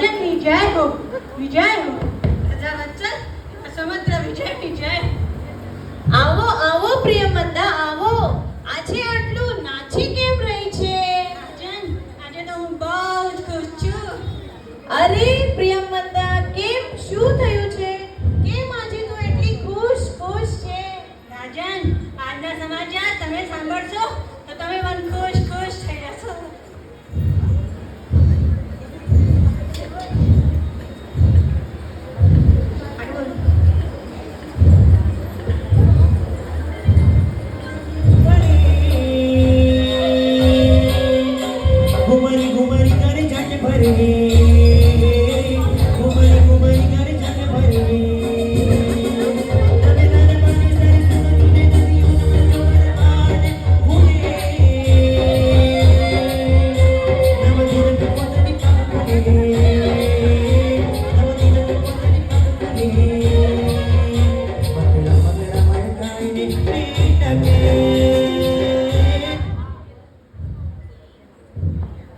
રાજન વિજય હો, વિજય હો. રાજા વત્સલ, સમગ્ર વિજયની જય. આવો આવો પ્રિયમંદા આવો. આજે આટલું નાચી કેમ રહી છે? રાજન, આજે તો હું બહુ જ ખુશ છું. અરે પ્રિયમંદા, કેમ, શું થયું છે? કેમ આજે તું એટલી ખુશ ખુશ છે? રાજન, આજના સમાચાર તમે સાંભળશો તો તમે મન ખુશ ખુશ થઈ જશો. घुमरी घुमरी करे जाके भरे घुमरी घुमरी करे जाके भरे तबे तारे पानी सारी सुनो तूने नदियों में बाण भूले नव दिन पे पतनी पाप करे नव दिन पे पतनी पाप करे मगरा मगरा मन काई ने टके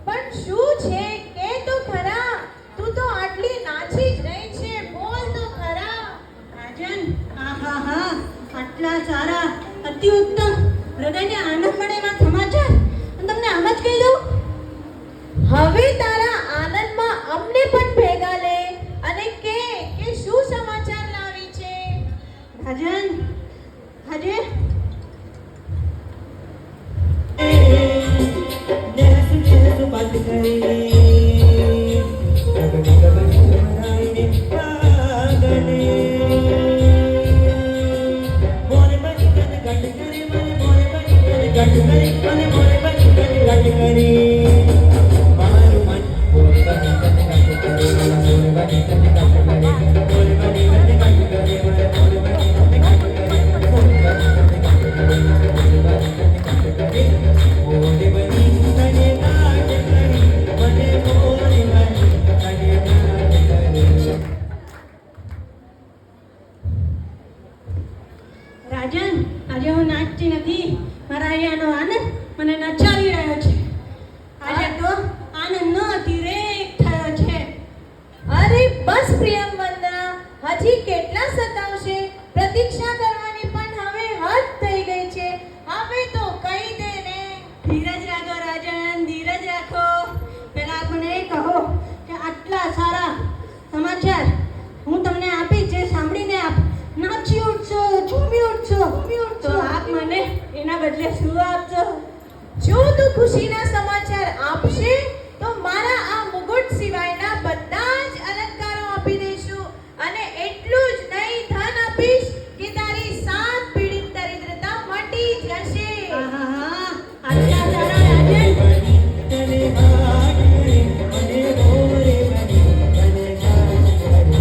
પણ શું છે કે તો ખરા. તું તો આટલી નાચી જ રહી છે, બોલ તો ખરા. રાજન, આહાહા, આટલા સારા, અતિ ઉત્તમ, હૃદયને આનંદ મળે એવા સમાચાર હું તમને આમ જ કહી દઉં. હવે તારા આનંદમાં અમને પણ ભેગા લે અને કે શું સમાચાર લાવી છે? રાજન, આજે नेहस बात करे गगन गगन घुमराए पागले मोरे बनी कन गट करे मने मोरे बनी कन गट करे मने मोरे बनी कन गट करे मारू मन मोरे बनी कन गट करे मोरे बनी कन गट करे मोरे बनी कन गट करे मोरे बनी कन गट करे मोरे बनी कन गट करे मोरे बनी कन गट करे मोरे बनी तने गाट करी मने मोरे बनी तने गाट करे. રાજન, આજે હું નાચતી નથી. મારા અહીંયાનો આનંદ મને નચાવી રહ્યો છે. આજે તો આનંદનો અતિરેક થયો છે. અરે બસ પ્રિયમવંદના, હજી કેટલા સતાવશે? પ્રતીક્ષા કરવાની પણ હવે હદ થઈ ગઈ છે. હવે તો કહી દે ને. ધીરજ રાખો રાજન, ધીરજ રાખો. પહેલા મને એ કહો કે આટલા સારા સમાચાર હું તમને આપી જે સાંભળીને આપ નાચી ઉઠશો, ઝૂમી ઉઠશો, તો આપ મને એના બદલે શું આપશો? જો તું ખુશીના સમાચાર આપશે તો મારા આ મુગુટ સિવાયના બધા જ અલંકારો આપી દઈશું અને એટલું જ નહીં, ધન આપીશ કે તારી 7 પીડિત દરિદ્રતા મટી જશે. આહાહા, આટલા સારા રાજન. तने गाट करे मने मोरे बनी तने गाट करे.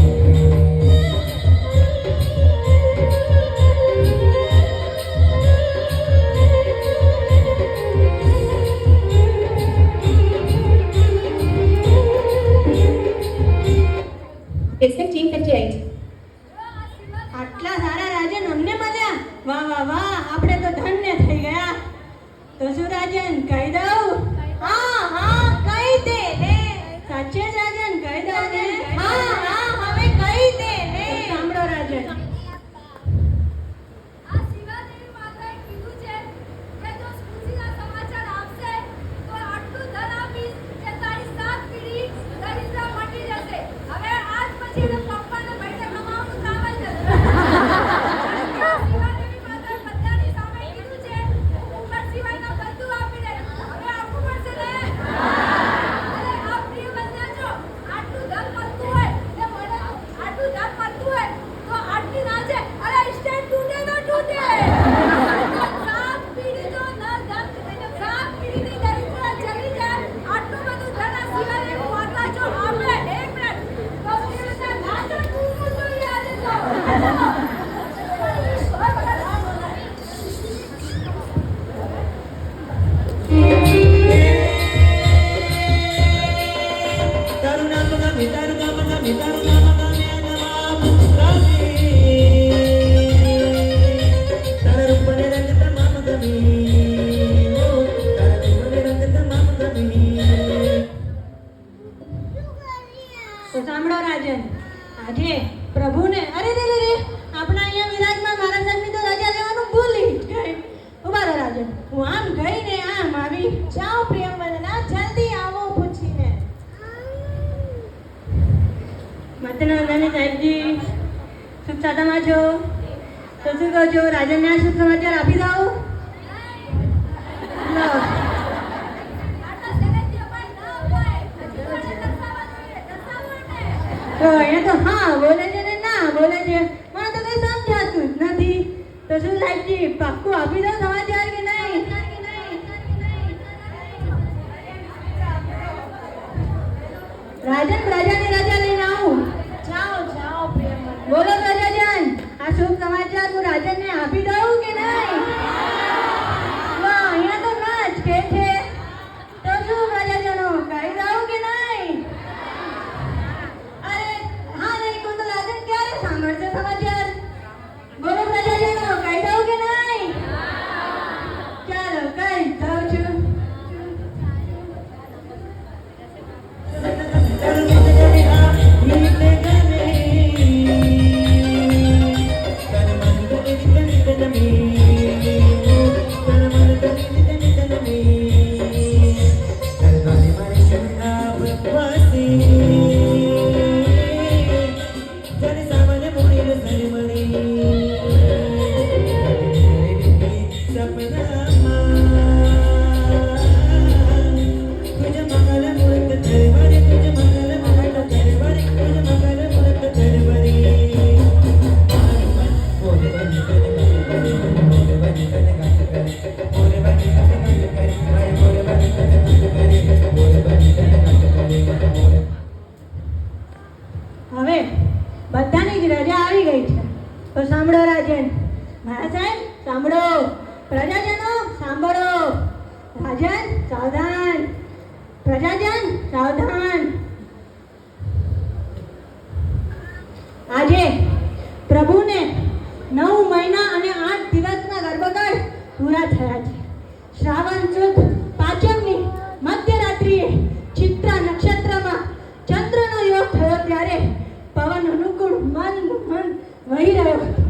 સાંભળો રાજન, આજે પ્રભુને અરે રે રે રે આપણા અહીંયા વિરાજમાં મારા સાહેબની તો રજા લેવાનું ભૂલી જ ગઈ. ઉભા રહો રાજન, હું આમ ગઈ ને આમ આવી. જાઓ પ્રિયંવદના, જલ્દી આવો પૂછીને. મતનંદન સાહેબજી, શુભ સાદામાં છો તો શું કહો છો? રાજનને આ શુભ સમાચાર આપી દઉં? લો. તો એને તો હા બોલે છે ને ના બોલે છે, મને તો કઈ સમજાતું જ નથી. તો શું સાહેબજી પાક્કું આપી દો સમાચાર કે નહીં? રાજન પ્રજાની રજા લઈને આવું. જાઓ જાઓ પ્રિયંવદના. બોલો પ્રજાજન, આ શુભ સમાચાર હું રાજનને આપી દઉં કે નહીં? વાહ, અહીંયા તો ના જ કે છે. તો શું પ્રજાજનો, કહી દઉં કે નહીં? અરે હા નહીં કહું તો રાજન ક્યારે સાંભળશે સમાચાર? બોલો પ્રજાજનો, કહી દઉં કે નહીં? ચાલો કહી દઉં છું. હવે બધાની જ રજા આવી ગઈ છે, તો સાંભળો રાજન. મારા સાહેબ સાંભળો, પ્રજાજનો સાંભળો. રાજન સાવધાન, પ્રજાજન સાવધાન. આજે પ્રભુને 9 મહિના અને 8 દિવસના ગર્ભકાળ પૂરા થયા છે. શ્રાવણ સુદ પાંચમની મધ્યરાત્રિએ ચિત્રા નક્ષત્રમાં ચંદ્રનો યોગ થયો ત્યારે પવન અનુકૂળ મંદ વહી રહ્યો હતો.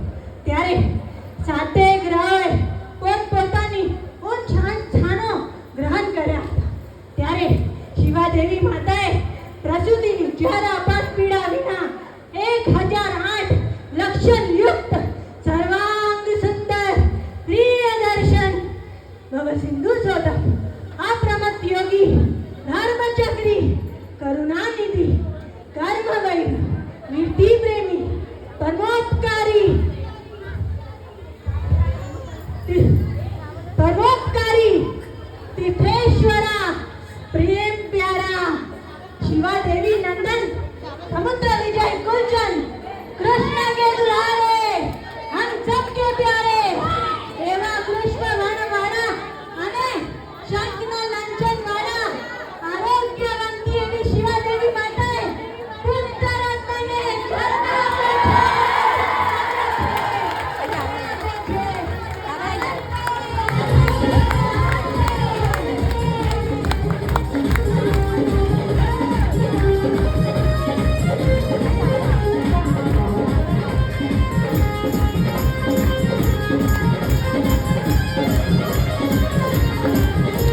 ત્યારે સાતે ગ્રહોએ પોતપોતાની સ્થાનો ગ્રહણ કર્યા હતા. ત્યારે શિવાદેવી માતાએ પ્રસૂતિની જરા પણ પીડા વિના 1008 લક્ષણ યુક્ત સર્વાંગ સુંદર પ્રિય દર્શન ભવ સિંધુ શોધક અપ્રમત યોગી ધર્મચક્રી કરુણાનિધિ કર્મવૈ નીતિ પ્રેમી પરોપકારી તીર્થેશ્વરા પ્રેમ પ્યારા શિવા દેવી નંદન સમુદ્ર